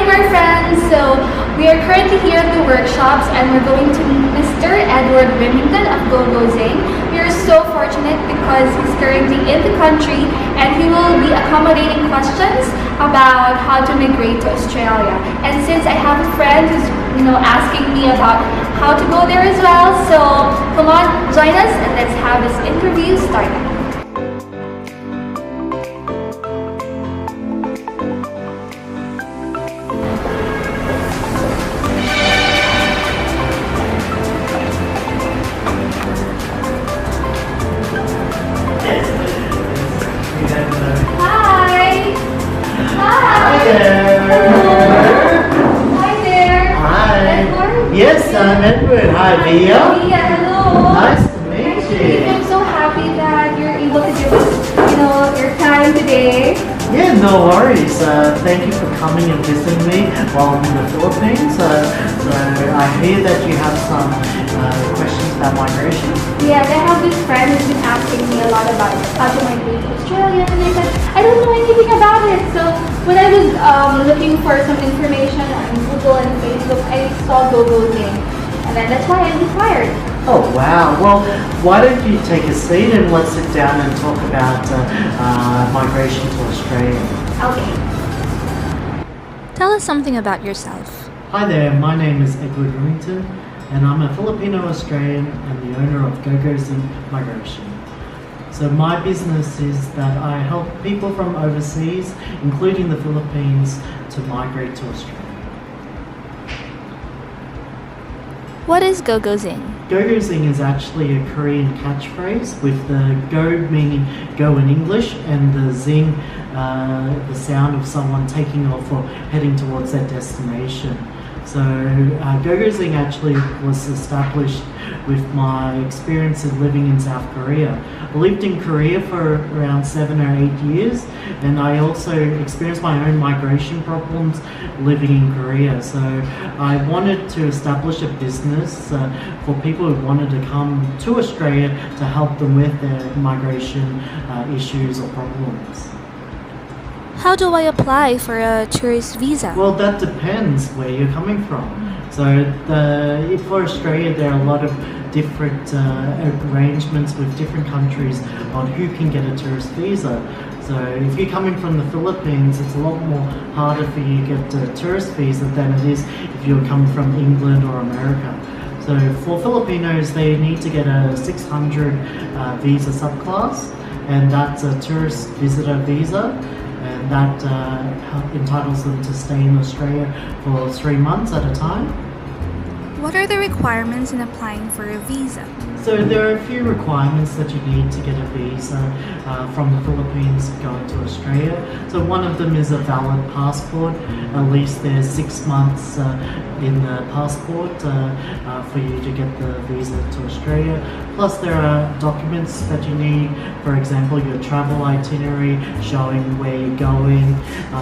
merfriends! So we are currently here at the workshops and we're going to meet Mr. Edward Rimmington of Gogozing. We are so fortunate because he's currently in the country and he will be accommodating questions about how to migrate to Australia. And since I have a friend who's asking me about how to go there as well, so come on, join us and let's have this interview started. Yes, I'm Edward. Hi, Via. Hello. Nice to meet you. I'm so happy that you're able to give us, your time today. Yeah, no worries. Thank you for coming and visiting me while I'm in the Philippines. So I hear that you have some questions about migration. Yeah, I have this friend who's been asking me a lot about how to migrate to Australia, and I said, I don't know anything about it. So when I was looking for some information on Google and Facebook, I saw Gogozing, and then that's why I inquired. Oh wow, well why don't you take a seat and let's sit down and talk about migration to Australia. Okay. Tell us something about yourself. Hi there, my name is Edward Rimmington and I'm a Filipino-Australian and the owner of Gogozing Migration. So my business is that I help people from overseas, including the Philippines, to migrate to Australia. What is Gogozing? Gogozing is actually a Korean catchphrase with the go meaning go in English and the zing, the sound of someone taking off or heading towards their destination. So Gogozing actually was established with my experience of living in South Korea. I lived in Korea for around 7 or 8 years, and I also experienced my own migration problems living in Korea. So I wanted to establish a business for people who wanted to come to Australia to help them with their migration issues or problems. How do I apply for a tourist visa? Well, that depends where you're coming from. So for Australia, there are a lot of different arrangements with different countries on who can get a tourist visa. So if you're coming from the Philippines, it's a lot more harder for you to get a tourist visa than it is if you're coming from England or America. So for Filipinos, they need to get a 600 visa subclass, and that's a tourist visitor visa. And that entitles them to stay in Australia for 3 months at a time. What are the requirements in applying for a visa? So there are a few requirements that you need to get a visa from the Philippines going to Australia. So one of them is a valid passport. At least there's 6 months in the passport for you to get the visa to Australia. Plus there are documents that you need, for example your travel itinerary showing where you're going.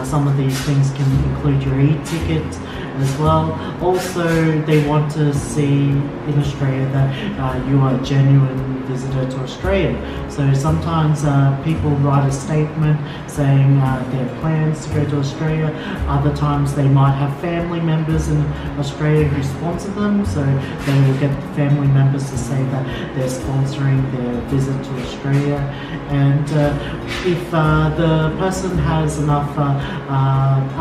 Some of these things can include your e-ticket as well. Also they want to see in Australia that you are a genuine visitor to Australia. So sometimes people write a statement saying their plans to go to Australia. Other times they might have family members in Australia who sponsor them, so they will get family members to say that they're sponsoring their visit to Australia. And if the person has enough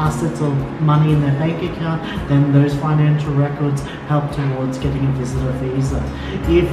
assets or money in their bank account, then those financial records help towards getting a visitor visa. If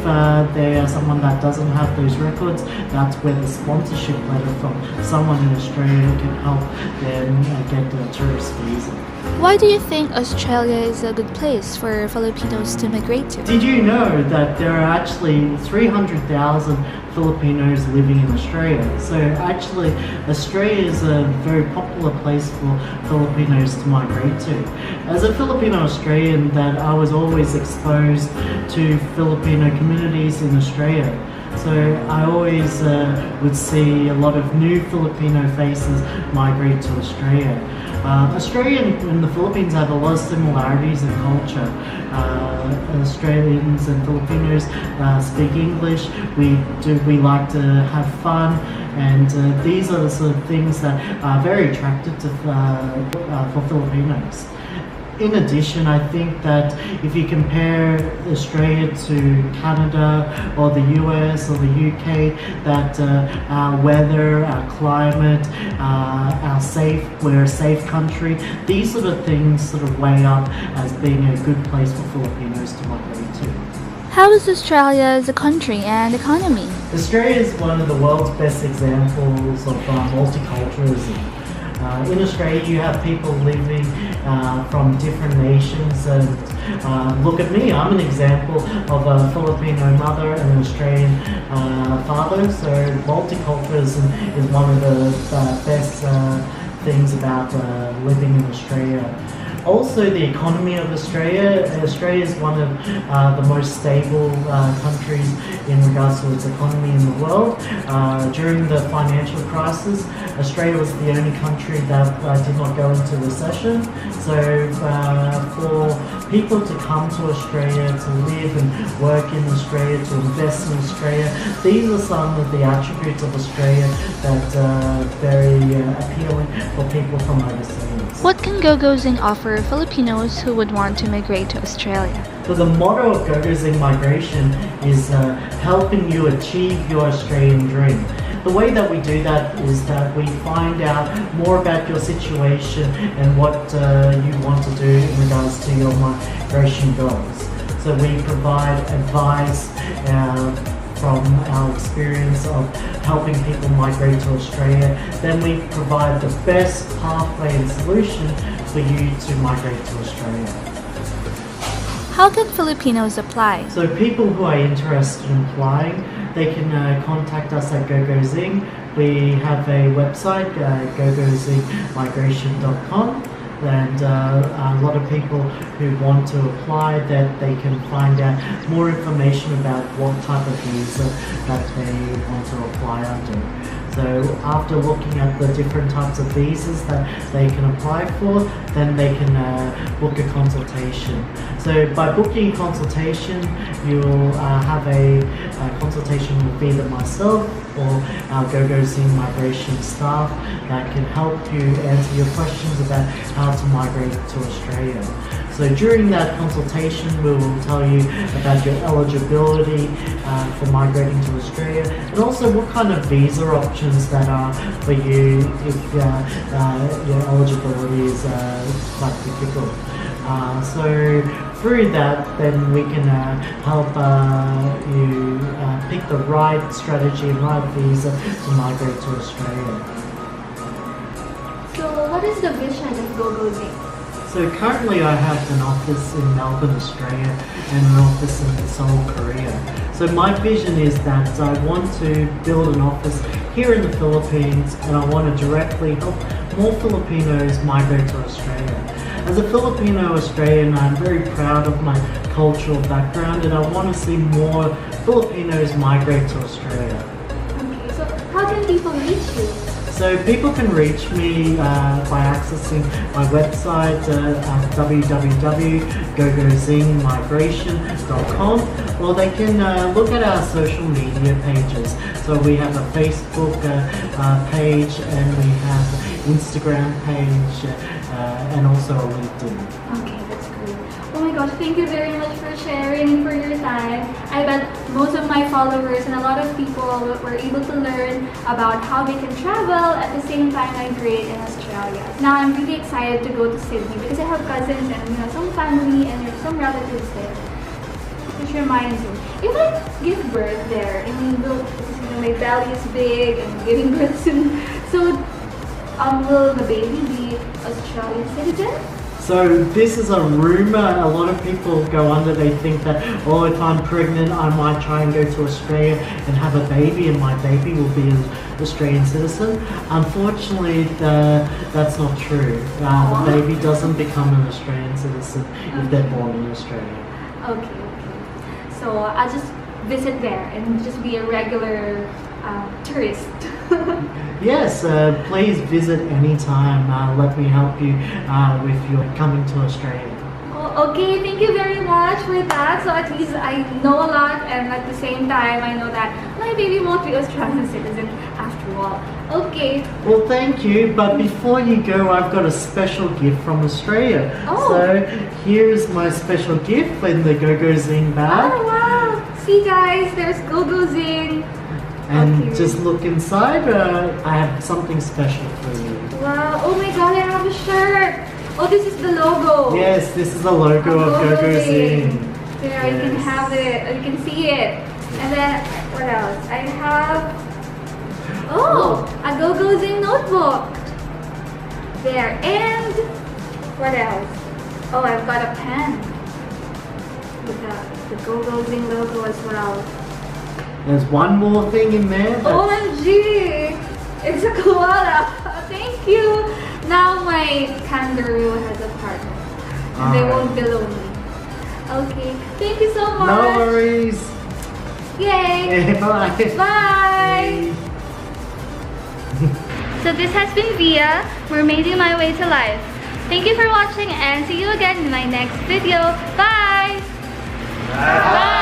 they are someone that doesn't have those records, that's where the sponsorship letter from someone in Australia can help them get a tourist visa. Why do you think Australia is a good place for Filipinos to migrate to? Did you know that there are actually 300,000 Filipinos living in Australia? So actually Australia is a very popular place for Filipinos to migrate to. As a Filipino Australian, that I was always exposed to Filipino communities in Australia. So I always would see a lot of new Filipino faces migrate to Australia. Australia and the Philippines have a lot of similarities in culture. Australians and Filipinos speak English. We like to have fun, and these are the sort of things that are very attractive to for Filipinos. In addition, I think that if you compare Australia to Canada or the US or the UK, that our weather, our climate, we're a safe country, these sort of things sort of weigh up as being a good place for Filipinos to migrate to. How is Australia as a country and economy? Australia is one of the world's best examples of multiculturalism. In Australia, you have people living from different nations, and look at me, I'm an example of a Filipino mother and an Australian father, so multiculturalism is one of the best things about living in Australia. Also, the economy of Australia. Australia is one of the most stable countries in regards to its economy in the world. During the financial crisis, Australia was the only country that did not go into recession. So for people to come to Australia, to live and work in Australia, to invest in Australia, these are some of the attributes of Australia that are very appealing for people from overseas. What can Gogozing offer Filipinos who would want to migrate to Australia? So the motto of Gogozing Migration is helping you achieve your Australian dream. The way that we do that is that we find out more about your situation and what you want to do in regards to your migration goals. So we provide advice from our experience of helping people migrate to Australia. Then we provide the best pathway and solution for you to migrate to Australia. How can Filipinos apply? So people who are interested in applying, they can contact us at Gogozing. We have a website, gogozingmigration.com. And a lot of people who want to apply, that they can find out more information about what type of visa that they want to apply under. So after looking at the different types of visas that they can apply for, then they can book a consultation. So by booking a consultation, you'll have a consultation with either myself or our Gogozing migration staff that can help you answer your questions about how to migrate to Australia. So during that consultation, we will tell you about your eligibility for migrating to Australia, and also what kind of visa options that are for you if your eligibility is quite difficult. So through that, then we can help you pick the right strategy and right visa to migrate to Australia. So what is the vision of Gogozing? So currently I have an office in Melbourne, Australia, and an office in Seoul, Korea. So my vision is that I want to build an office here in the Philippines, and I want to directly help more Filipinos migrate to Australia. As a Filipino Australian, I'm very proud of my cultural background, and I want to see more Filipinos migrate to Australia. Okay, so how can people reach you? So people can reach me by accessing my website at www.gogozingmigration.com, or they can look at our social media pages. So we have a Facebook page, and we have an Instagram page, and also a LinkedIn. Okay, that's great. Oh my gosh, thank you very much for sharing, for your time. I bet most of my followers and a lot of people were able to learn about how they can travel at the same time migrate in Australia. Now I'm really excited to go to Sydney because I have cousins and some family and some relatives there. Which reminds me, if I give birth there, I mean, because my belly is big and I'm giving birth soon, so will the baby be Australian citizen? So this is a rumor. A lot of people go under, they think that, oh, if I'm pregnant, I might try and go to Australia and have a baby, and my baby will be an Australian citizen. Unfortunately, that's not true. The baby doesn't become an Australian citizen if they're born in Australia. Okay. So I'll just visit there and just be a regular tourist. Yes, please visit anytime. Let me help you with your coming to Australia. Oh, okay, thank you very much for that. So at least I know a lot, and at the same time I know that my baby won't be Australian citizen after all. Okay. Well, thank you, but before you go, I've got a special gift from Australia. Oh. So here is my special gift in the Gogozing bag. Oh wow! See guys, there's Gogozing. And Okay. just look inside, I have something special for you. Wow! Oh my God, I have a shirt. Oh, this is the logo. Yes, this is the logo of Gogozing. There, you can Yes. have it. You can see it. And then what else? I have a Gogozing notebook. There, and what else? Oh, I've got a pen with the Gogozing logo as well. There's one more thing in there. OMG! It's a koala! Thank you! Now my kangaroo has a partner. And they won't be lonely. Okay, thank you so much! No worries. Yay! Bye. Bye! So this has been Via, mermaiding my way to life. Thank you for watching and see you again in my next video. Bye! Bye.